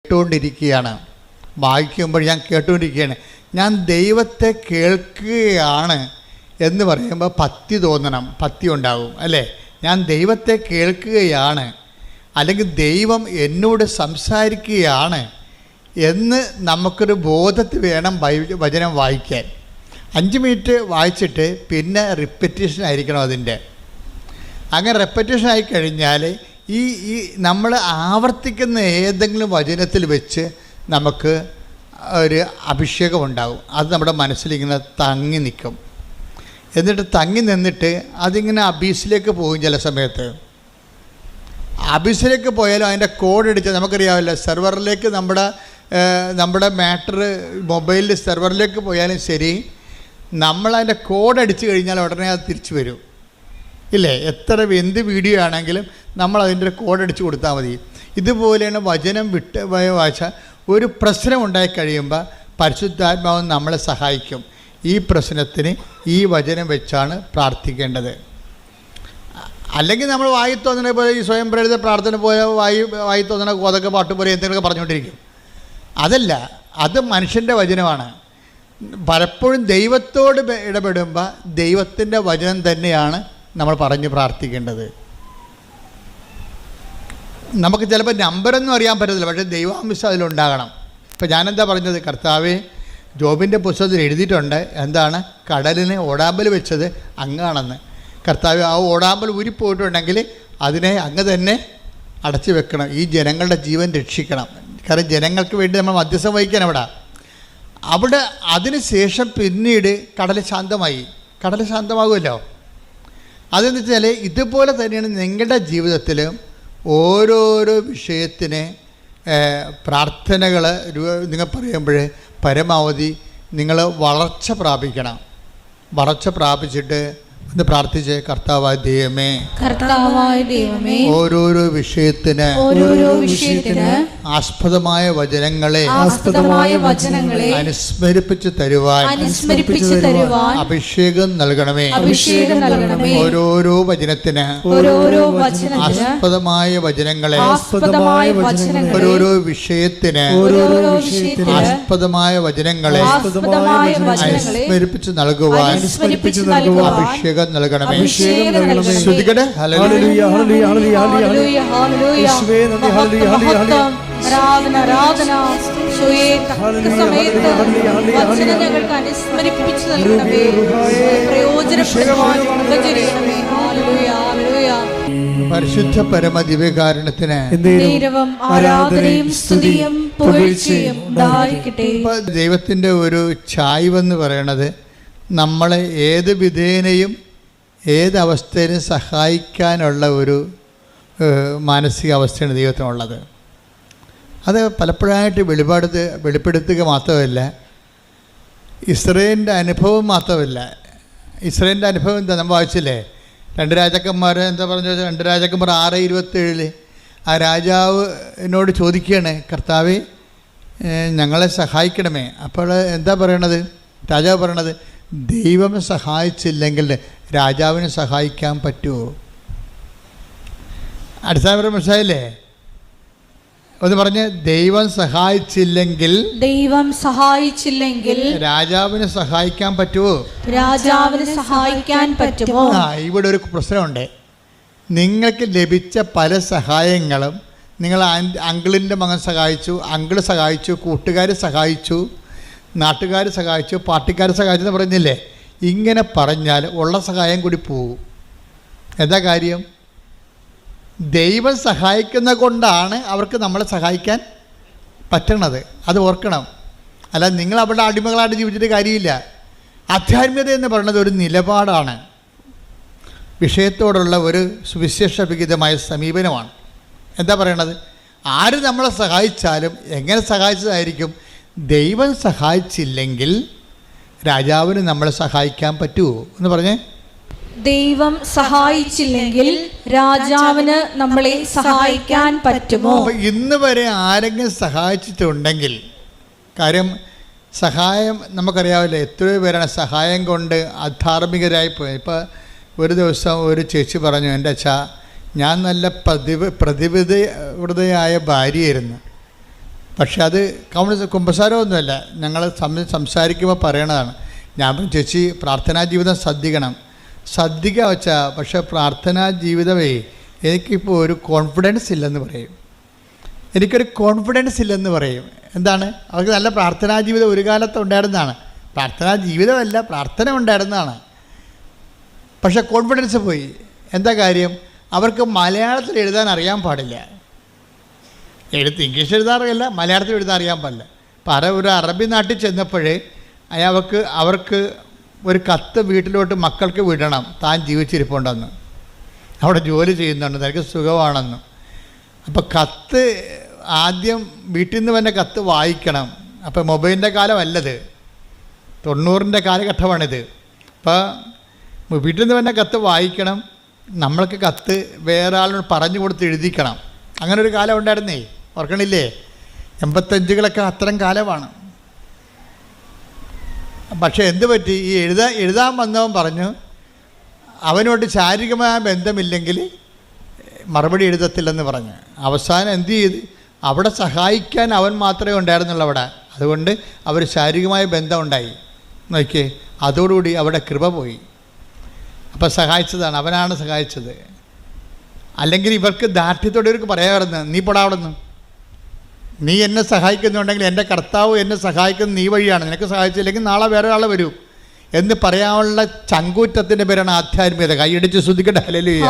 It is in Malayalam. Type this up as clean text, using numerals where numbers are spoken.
കേട്ടുകൊണ്ടിരിക്കുകയാണ്. വായിക്കുമ്പോൾ ഞാൻ കേട്ടുകൊണ്ടിരിക്കുകയാണ്. ഞാൻ ദൈവത്തെ കേൾക്കുകയാണ് എന്ന് പറയുമ്പോൾ ഭക്തി തോന്നണം, ഭക്തി ഉണ്ടാകും അല്ലേ? ഞാൻ ദൈവത്തെ കേൾക്കുകയാണ്, അല്ലെങ്കിൽ ദൈവം എന്നോട് സംസാരിക്കുകയാണ് എന്ന് നമുക്കൊരു ബോധത്തിൽ വേണം വചനം വായിക്കാൻ. 5 മിനിറ്റ് വായിച്ചിട്ട് പിന്നെ റിപ്പറ്റീഷൻ ആയിരിക്കണം അതിൻ്റെ. അങ്ങനെ റിപ്പറ്റീഷൻ ആയിക്കഴിഞ്ഞാൽ ഈ നമ്മൾ ആവർത്തിക്കുന്ന ഏതെങ്കിലും വചനത്തിൽ വെച്ച് നമുക്ക് ഒരു അഭിഷേകം ഉണ്ടാകും. അത് നമ്മുടെ മനസ്സിലിങ്ങനെ തങ്ങി നിൽക്കും. എന്നിട്ട് തങ്ങി നിന്നിട്ട് അതിങ്ങനെ അബീസിലേക്ക് പോകും. ചില സമയത്ത് അബീസിലേക്ക് പോയാലും അതിൻ്റെ കോഡ് അടിച്ചാൽ നമുക്കറിയാമല്ലോ, സെർവറിലേക്ക് നമ്മുടെ മാറ്റർ മൊബൈലിൽ സെർവറിലേക്ക് പോയാലും ശരി, നമ്മളതിൻ്റെ കോഡ് അടിച്ചു കഴിഞ്ഞാൽ ഉടനെ അത് തിരിച്ചു വരും ഇല്ലേ? എന്ത് വീഡിയോ ആണെങ്കിലും നമ്മളതിൻ്റെ കോഡ് അടിച്ച് കൊടുത്താൽ മതി. ഇതുപോലെയാണ് വചനം വിട്ട് വായിച്ച ഒരു പ്രശ്നം ഉണ്ടായിക്കഴിയുമ്പോൾ പരിശുദ്ധാത്മാവ് നമ്മളെ സഹായിക്കും. ഈ പ്രശ്നത്തിന് ഈ വചനം വെച്ചാണ് പ്രാർത്ഥിക്കേണ്ടത്. അല്ലെങ്കിൽ നമ്മൾ വായി തോന്നണ പോലെ ഈ സ്വയം പ്രേരിത പ്രാർത്ഥന പോലെ വായി തോന്നണ കോതൊക്കെ പാട്ട് പോലെ എന്തെങ്കിലുമൊക്കെ പറഞ്ഞുകൊണ്ടിരിക്കും. അതല്ല, അത് മനുഷ്യൻ്റെ വചനമാണ്. പലപ്പോഴും ദൈവത്തോട് ഇടപെടുമ്പോൾ ദൈവത്തിൻ്റെ വചനം തന്നെയാണ് നമ്മൾ പറഞ്ഞ് പ്രാർത്ഥിക്കേണ്ടത്. നമുക്ക് ചിലപ്പോൾ നമ്പറൊന്നും അറിയാൻ പറ്റത്തില്ല, പക്ഷേ ദൈവാംശം അതിലുണ്ടാകണം. ഇപ്പം ഞാനെന്താ പറഞ്ഞത്? കർത്താവേ, ജോബിൻ്റെ പുസ്തകത്തിൽ എഴുതിയിട്ടുണ്ട്, എന്താണ്, കടലിന് ഓടാമ്പൽ വെച്ചത് അങ്ങാണെന്ന്. കർത്താവ്, ആ ഓടാമ്പൽ ഊരിപ്പോയിട്ടുണ്ടെങ്കിൽ അതിനെ അങ്ങ് തന്നെ അടച്ചു വെക്കണം. ഈ ജനങ്ങളുടെ ജീവൻ രക്ഷിക്കണം. കാരണം ജനങ്ങൾക്ക് വേണ്ടി നമ്മൾ മധ്യസ്ഥം വഹിക്കണം അവിടെ. അതിന് ശേഷം പിന്നീട് കടൽ ശാന്തമാകുമല്ലോ. അതെന്ന് വെച്ചാൽ ഇതുപോലെ തന്നെയാണ് നിങ്ങളുടെ ജീവിതത്തിലും ഓരോരോ വിഷയത്തിന് പ്രാർത്ഥനകൾ നിങ്ങൾ പറയുമ്പോൾ പരമാവധി നിങ്ങൾ വളർച്ച പ്രാപിക്കണം. വളർച്ച പ്രാപിച്ചിട്ട് ഒന്ന് പ്രാർത്ഥിച്ച്, കർത്താവായ ദൈവമേ, ഓരോരോ വിഷയത്തിന് ആസ്പദമായ വചനങ്ങളെ അനുസ്മരിപ്പിച്ച് തരുവാൻ അഭിഷേകം നൽകണമേ. ഓരോരോ വചനത്തിന് ആസ്പദമായ വചനങ്ങളെ, ഓരോരോ വിഷയത്തിന് ആസ്പദമായ വചനങ്ങളെ അനുസ്മരിപ്പിച്ച് നൽകുവാൻ അഭിഷേകം നൽകണമേ. ശ്രുതികട ഹല്ലേലൂയ ഹല്ലേലൂയ ഹല്ലേലൂയ ഹല്ലേലൂയ ഹല്ലേലൂയ യേശുവേ നന്ദി ഹല്ലേലൂയ ഹല്ലേലൂയ ആരാധന ആരാധന യേശുവേ തക്ക സമയത്ത് വചനങ്ങൾക്ക് അനുസ്മരിപ്പിച്ചു നൽകണമേ. പ്രയോജനപ്രദമായി ഉപകരിക്കണമേ. ഹല്ലേലൂയ ഹല്ലേലൂയ. പരിശുദ്ധ പരമ ദിവ്യകാരുണ്യത്തിന് എന്നേരവും ആരാധനയും സ്തുതിയും പുകഴ്ചയും ഉണ്ടായിരിക്കട്ടെ. ദൈവത്തിൻ്റെ ഒരു ചായ്വെന്ന് പറയണത് നമ്മളെ ഏത് വിധേനയും ഏതവസ്ഥയിലും സഹായിക്കാനുള്ള ഒരു മാനസികാവസ്ഥയാണ് ദൈവത്തിനുള്ളത്. അത് പലപ്പോഴായിട്ട് വെളിപ്പെടുത്തുക മാത്രമല്ല, ഇസ്രായേലിൻ്റെ അനുഭവം മാത്രമല്ല. ഇസ്രായേലിൻ്റെ അനുഭവം എന്താ നമ്മൾ വായിച്ചില്ലേ? 2 രാജാക്കന്മാർ എന്താ പറഞ്ഞു? 2 രാജാക്കന്മാർ 6:27 ആ രാജാവിനോട് ചോദിക്കുകയാണ്, കർത്താവേ ഞങ്ങളെ സഹായിക്കണമേ. അപ്പോൾ എന്താ പറയണത്? രാജാവ് പറയണത്, ദൈവം സഹായിച്ചില്ലെങ്കിൽ രാജാവിനെ സഹായിക്കാൻ പറ്റുമോ? അടിസ്ഥാനപരം മനസ്സിലായില്ലേ? ഒന്ന് പറഞ്ഞ്, ദൈവം സഹായിച്ചില്ലെങ്കിൽ രാജാവിനെ സഹായിക്കാൻ പറ്റുമോ? ഇവിടെ ഒരു പ്രശ്നമുണ്ട്. നിങ്ങൾക്ക് ലഭിച്ച പല സഹായങ്ങളും നിങ്ങൾ അങ്കിളിൻ്റെ മകൻ സഹായിച്ചു, അങ്കിള് സഹായിച്ചു, കൂട്ടുകാർ സഹായിച്ചു, നാട്ടുകാർ സഹായിച്ചു, പാർട്ടിക്കാർ സഹായിച്ചെന്ന് പറഞ്ഞില്ലേ? ഇങ്ങനെ പറഞ്ഞാൽ ഉള്ള സഹായം കൂടി പോകും. എന്താ കാര്യം? ദൈവം സഹായിക്കുന്ന കൊണ്ടാണ് അവർക്ക് നമ്മളെ സഹായിക്കാൻ പറ്റണത്. അത് ഓർക്കണം. അല്ല, നിങ്ങൾ അവരുടെ അടിമകളായിട്ട് ജീവിച്ചിട്ട് കാര്യമില്ല. ആധ്യാത്മികത എന്ന് പറയുന്നത് ഒരു നിലപാടാണ്, വിഷയത്തോടുള്ള ഒരു സുവിശേഷവിഹിതമായ സമീപനമാണ്. എന്താ പറയണത്? ആര് നമ്മളെ സഹായിച്ചാലും എങ്ങനെ സഹായിച്ചതായിരിക്കും? ദൈവം സഹായിച്ചില്ലെങ്കിൽ രാജാവിന് നമ്മളെ സഹായിക്കാൻ പറ്റുമോ എന്ന് പറഞ്ഞേ? ദൈവം സഹായിച്ചില്ലെങ്കിൽ രാജാവിന് നമ്മളെ സഹായിക്കാൻ പറ്റുമോ? ഇന്ന് വരെ ആരെങ്കിലും സഹായിച്ചിട്ടുണ്ടെങ്കിൽ, കാര്യം സഹായം നമുക്കറിയാവില്ല, എത്രയോ പേരാണ് സഹായം കൊണ്ട് അധാർമികരായി പോയത്. ഇപ്പോൾ ഒരു ദിവസം ഒരു ചേച്ചി പറഞ്ഞു, എൻ്റെ അച്ഛാ, ഞാൻ നല്ല പ്രതിബദ്ധയായ ഭാര്യയായിരുന്നു, പക്ഷെ അത് കുമ്പസാരമൊന്നുമല്ല, ഞങ്ങൾ സംസാരിക്കുമ്പോൾ പറയണതാണ്. ഞാൻ ചേച്ചി പ്രാർത്ഥനാ ജീവിതം ശ്രദ്ധിക്കുക വെച്ചാൽ, പക്ഷേ പ്രാർത്ഥനാ ജീവിതമേ എനിക്കിപ്പോൾ ഒരു കോൺഫിഡൻസ് ഇല്ലെന്ന് പറയും. എനിക്കൊരു കോൺഫിഡൻസ് ഇല്ലെന്ന് പറയും. എന്താണ്? അവർക്ക് നല്ല പ്രാർത്ഥനാ ജീവിതം ഒരു കാലത്ത് ഉണ്ടായിരുന്നതാണ്. പ്രാർത്ഥനാ ജീവിതമല്ല, പ്രാർത്ഥന ഉണ്ടായിരുന്നതാണ്. പക്ഷേ കോൺഫിഡൻസ് പോയി. എന്താ കാര്യം? അവർക്ക് മലയാളത്തിൽ എഴുതാൻ അറിയാൻ പാടില്ല. ഇംഗ്ലീഷ് എഴുതാറില്ല, മലയാളത്തിൽ എഴുതാൻ അറിയാൻ പാടില്ല. ഒരു അറബി നാട്ടിൽ ചെന്നപ്പോഴേ അവർക്ക് ഒരു കത്ത് വീട്ടിലോട്ട് മക്കൾക്ക് വിടണം, താൻ ജീവിച്ചിരിപ്പുണ്ടെന്ന്, അവിടെ ജോലി ചെയ്യുന്നുണ്ട്, തനിക്ക് സുഖമാണെന്ന്. അപ്പോൾ കത്ത് ആദ്യം വീട്ടിൽ നിന്ന് തന്നെ കത്ത് വായിക്കണം. അപ്പോൾ മൊബൈലിൻ്റെ കാലമല്ലത്, 90ൻ്റെ കാലഘട്ടമാണിത്. അപ്പോൾ വീട്ടിൽ നിന്ന് തന്നെ കത്ത് വായിക്കണം, നമ്മൾക്ക് കത്ത് വേറെ ആളിനോട് പറഞ്ഞു കൊടുത്ത് എഴുതിക്കണം. അങ്ങനെ ഒരു കാലം ഉണ്ടായിരുന്നേ, ഓർക്കണില്ലേ? 85കളൊക്കെ അത്തരം കാലമാണ്. പക്ഷേ എന്ത് പറ്റി? ഈ എഴുതാൻ വന്നവൻ പറഞ്ഞു അവനോട് ശാരീരികമായ ബന്ധമില്ലെങ്കിൽ മറുപടി എഴുതത്തില്ലെന്ന് പറഞ്ഞു. അവസാനം എന്ത് ചെയ്ത്? അവിടെ സഹായിക്കാൻ അവൻ മാത്രമേ ഉണ്ടായിരുന്നുള്ളൂ അവിടെ. അതുകൊണ്ട് അവർ ശാരീരികമായ ബന്ധം ഉണ്ടായി. നോക്കിയേ, അതോടുകൂടി അവിടെ കൃപ പോയി. അപ്പം സഹായിച്ചതാണ്, അവനാണ് സഹായിച്ചത്. അല്ലെങ്കിൽ ഇവർക്ക് ദാർഢ്യത്തോടെ ഇവർക്ക് പറയാമായിരുന്നു, നീ പൊടാവിടുന്നു, നീ എന്നെ സഹായിക്കുന്നുണ്ടെങ്കിൽ എൻ്റെ കർത്താവ് എന്നെ സഹായിക്കുന്നത് നീ വഴിയാണ്, നിനക്ക് സഹായിച്ചില്ലെങ്കിൽ നാളെ വേറെ ആൾ വരൂ എന്ന് പറയാനുള്ള ചങ്കൂറ്റത്തിൻ്റെ പേരാണ് ആധ്യാത്മികത. കൈയടിച്ച് ശ്രദ്ധിക്കട്ടെ. ഹല്ലേലൂയ.